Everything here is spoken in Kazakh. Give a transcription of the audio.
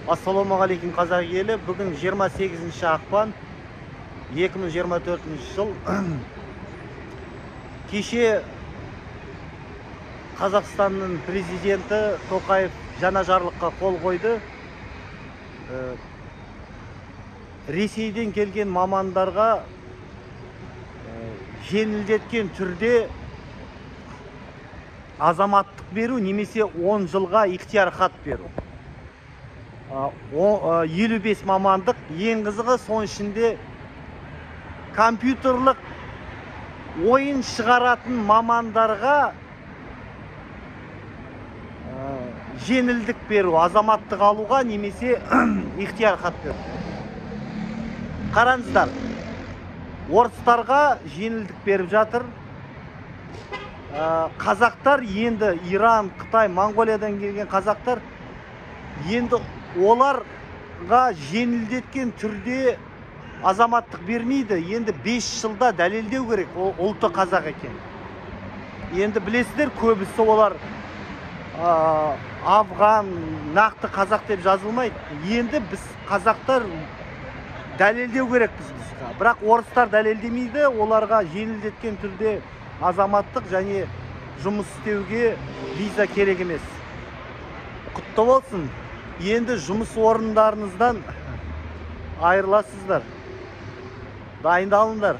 Ассалаумағалейкум қазақ елі. Бүгін 28 ақпан 2024 жыл. Кеше Қазақстанның президенті Тоқаев жаңа жарлыққа қол қойды. Ресейден келген мамандарға жеңілдеткен түрде азаматтық беру немесе 10 жылға ихтияр хат беру. 55 мамандық, ең қызығы соның ішінде компьютерлік ойын шығаратын мамандарға жеңілдік беру, азаматтық алуға немесе ихтияр хат беру. Қараңыздар, орыстарға жеңілдік беріп жатыр. Қазақтар енді Иран, Қытай, Монғолиядан келген қазақтар енді оларға жеңілдеткен түрде азаматтық бермейді. Енді 5 жылда дәлелдеу керек, ол ұлты қазақ екен. Енді білесіздер, көбісі олар афған, нақты қазақ деп жазылмайды. Енді біз қазақтар дәлелдеу керек бізге. Бірақ орыстар дәлелдемейді, оларға жеңілдеткен түрде азаматтық және жұмыс істеуге виза керек емес. Құтты болсын. Енді жұмыс орындарыңыздан айырыласыздар. Дайындалыңдар.